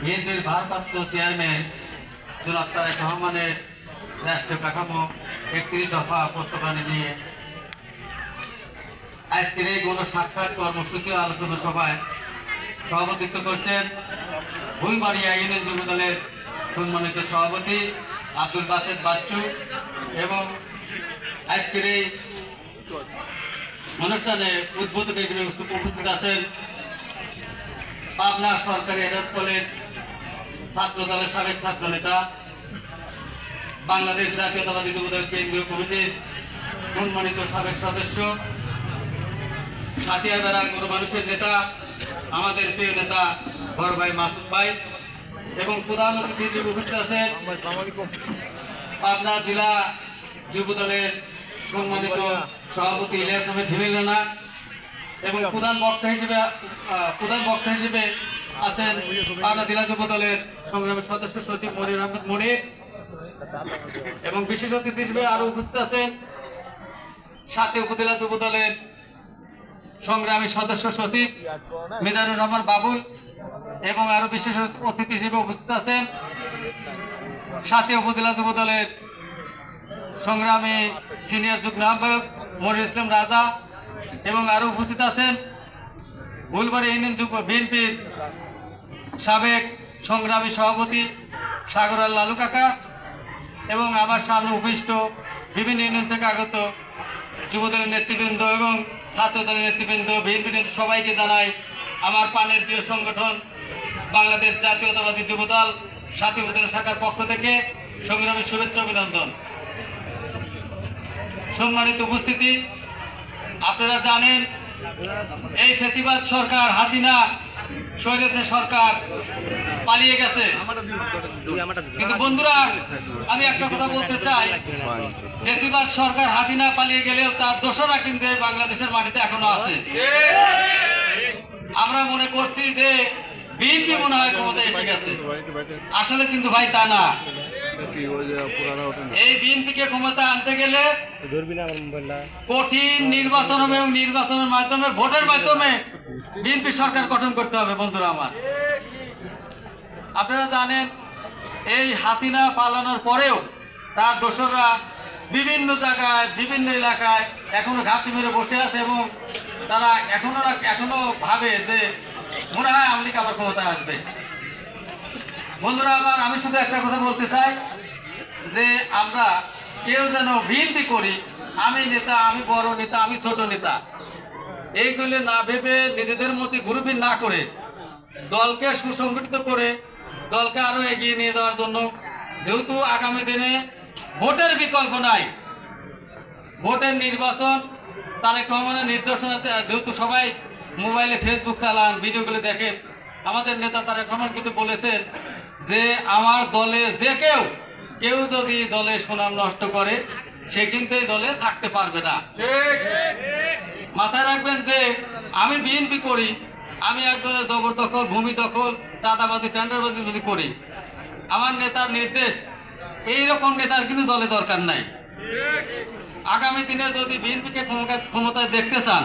বিএনপির ভারপ্রাপ্ত চেয়ারম্যান জনাব তারেক রহমানের রাষ্ট্রীয় কাঠামো ৩১ দফা প্রস্তাবনা নিয়ে আজকের এই গণসাক্ষাৎ কর্মসূচি আলোচনা সভায় সভাপতিত্ব করছেন ফুলবাড়িয়া ইউনিয়ন যুব দলের সম্মানিত সভাপতি আব্দুল বাসেদ বাচ্চু এবং আজকের এই অনুষ্ঠানে উদ্বোধনী উপস্থিত আছেন পাবনা সরকারি এডাত কলেজ ছাত্র দলের সাবেক ছাত্র নেতা বাংলাদেশ জাতীয়তাবাদী যুবদল কেন্দ্রীয় কমিটির সম্মানিত সাবেক সদস্য সাথিয়াদারা গরু মানুষের নেতা আমাদের প্রিয় নেতা বড় ভাই মাসুদ ভাই এবং প্রধান অতিথি হিসেবে উপস্থিত আছেন পাবনা জেলা যুব দলের সম্মানিত সভাপতি ইলিয়াস আহমেদ ঢিমেলানা এবং প্রধান বক্তা হিসেবে আছেন পাবনা জেলা যুব দলের সংগ্রামী সদস্য সচিব মনির আহমেদ মনির এবং বিশেষ অতিথি হিসেবে আরো উপস্থিত আছেন সাথে উপজেলা যুব দলের সংগ্রামী সদস্য সচিব মিজানুর রহমান বাবুল এবং আরো বিশেষ অতিথি হিসেবে উপস্থিত আছেন সাথে উপজেলা যুব দলের সংগ্রামী সিনিয়র যুগ্ম আহ্বায়ক মনির ইসলাম রাজা এবং আরো উপস্থিত আছেন ফুলবাড়ি ইউনিয়ন যুব বিএনপির সাবেক সংগ্রামী সভাপতি সাগরাল লালু কাকা এবং আমার সামনে উপবিষ্ট বিভিন্ন ইউনিয়ন থেকে আগত যুবদলের নেতৃবৃন্দ এবং ছাত্র দলের নেতৃবৃন্দ বিএনপি সবাইকে জানাই আমার প্রাণের প্রিয় সংগঠন বাংলাদেশ জাতীয়তাবাদী যুবদল সাথী উপজেলা শাখার পক্ষ থেকে সংগ্রামী শুভেচ্ছা অভিনন্দন। সম্মানিত উপস্থিতি, আপনারা জানেন এই ফ্যাসিবাদ সরকার হাসিনা স্বৈরাচার সরকার পালিয়ে গেছে, কিন্তু বন্ধুরা আমি একটা কথা বলতে চাই, ফ্যাসিবাদ সরকার হাসিনা পালিয়ে গেলেও তার দোষরা কিন্তু বাংলাদেশের মাটিতে এখনো আছে। আমরা মনে করছি যে বিএনপি মনে হয় ক্ষমতায় এসে গেছে, আসলে কিন্তু ভাই তা না। এই বিএনপিকে ক্ষমতা আনতে গেলে কঠিন নির্বাচন হবে এবং নির্বাচনের মাধ্যমে ভোটের মাধ্যমে বিএনপি সরকার গঠন করতে হবে। বন্ধুরা আমার, আপনারা জানেন এই হাসিনা পালানোর পরেও তার দোসররা বিভিন্ন জায়গায় বিভিন্ন এলাকায় এখনো ঘাপটি মেরে বসে আছে এবং তারা এখনো ভাবে যে মনে হয় আওয়ামী লীগ আবার ক্ষমতায় আসবে। বন্ধুরা আমার, আমি শুধু একটা কথা বলতে চাই যে আমরা কেউ যেন বিএনপি করি আমি নেতা, আমি বড় নেতা, আমি ছোট নেতা এইগুলো না ভেবে নিজেদের মধ্যে গ্রুপিং না করে দলকে সুসংগঠিত করে দলকে আরো এগিয়ে নিয়ে যাওয়ার জন্য, যেহেতু আগামী দিনে ভোটের বিকল্প নাই, ভোটের নির্বাচন তারেক রহমানের নির্দেশনা, যেহেতু সবাই মোবাইলে ফেসবুক চালান ভিডিওগুলো দেখেন, আমাদের নেতা তারেক রহমান কিন্তু বলেছেন যে আমার দলে যে কেউ যদি দলে সুনাম নষ্ট করে সে কিন্তু এই দলে থাকতে পারবে না। মাথায় রাখবেন যে আমি বিএনপি করি, আমি একজনের জবরদখল, ভূমি দখল, চাঁদাবাজি, টেন্ডারবাজি যদি করি, আমার নেতার নির্দেশ, এইরকম নেতার কিন্তু দলে দরকার নাই। আগামী দিনে যদি বিএনপিকে ক্ষমতায় দেখতে চান,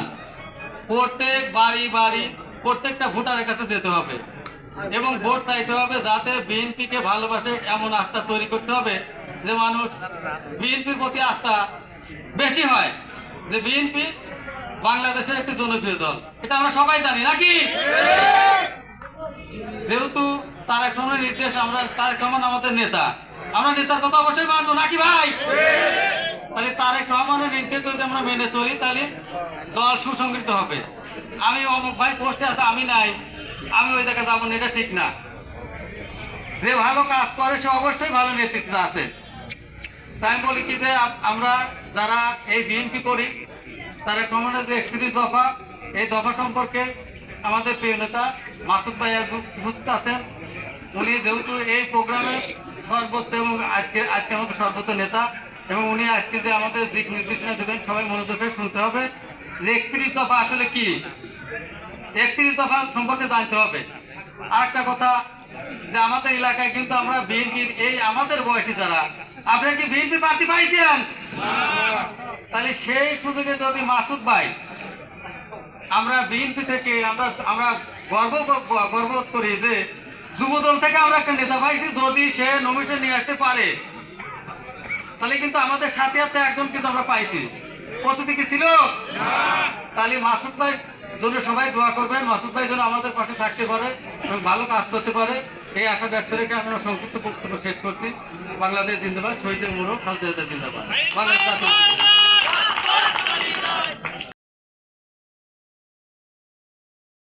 প্রত্যেক বাড়ি প্রত্যেকটা ভোটারের কাছে যেতে হবে এবং ভোট চাইতে হবে, যাতে বিএনপিকে ভালোবাসে এমন আস্থা তৈরি করতে হবে যে মানুষ বিএনপির প্রতি আস্থা বেশি হয়, যে বিএনপি বাংলাদেশের একটি জনপ্রিয় দল, এটা আমরা সবাই জানি নাকি। যেহেতু তারেক রহমানের নির্দেশ, তারেক রহমান আমাদের নেতা, আমরা নেতার কথা অবশ্যই মানবো নাকি ভাই। তাহলে তারেক রহমানের নির্দেশ যদি আমরা মেনে চলি তাহলে দল সুসংগঠিত হবে। আমি অমুক ভাই পোস্টে আছে, আমি নাই, আমি ওই জায়গায় যাবো না, এটা ঠিক না। যে ভালো কাজ করে সে অবশ্যই ভালো নেতৃত্ব আছে। তাই আমি বলি কি যে আমরা যারা এই বিএনপি করি, তারেক রহমানের যে ৩১ দফা, এই দফা সম্পর্কে আমাদের প্রিয় নেতা মাসুদ ভাই উপস্থিত আছেন। উনি যেহেতু এই প্রোগ্রামে সর্বোচ্চ এবং আজকে আমাদের সর্বোচ্চ নেতা এবং উনি আজকে যে আমাদের দিক নির্দেশনা দেবেন সবাই মনোযোগ করে শুনতে হবে যে ৩১ দফা আসলে কি, ৩১ দফা সম্পর্কে জানতে হবে। আর একটা কথা, যে আমাদের এলাকায় কিন্তু আমরা বিএনপির এই আমাদের বয়সী যারা, আপনারা কি বিএনপি প্রার্থী পাইছেন? তাহলে সেই সুযোগে যদি মাসুদ ভাই, আমরা বিএনপি থেকে আমরা গর্ব করি যে যুবদল থেকে আমরা একটা নেতা পাইছি, যদি সে নমিনেশন নিয়ে আসতে পারে তাহলে কিন্তু আমাদের সাথে সাথে একজন কিন্তু আমরা পাইছি। পদ্ধতি কি ছিল? তাহলে মাসুদ ভাই জন্য সবাই দোয়া করবেন, মাসুদ ভাই যেন আমাদের পাশে থাকতে পারে এবং ভালো কাজ করতে পারে, এই আশা ব্যক্ত রেখে আমরা সংক্ষিপ্ত বক্তব্য শেষ করছি। বাংলাদেশ জিন্দাবাদ, শহীদের মুরুখ, খালেদা জিন্দাবাদ, বাংলাদেশ জাতীয়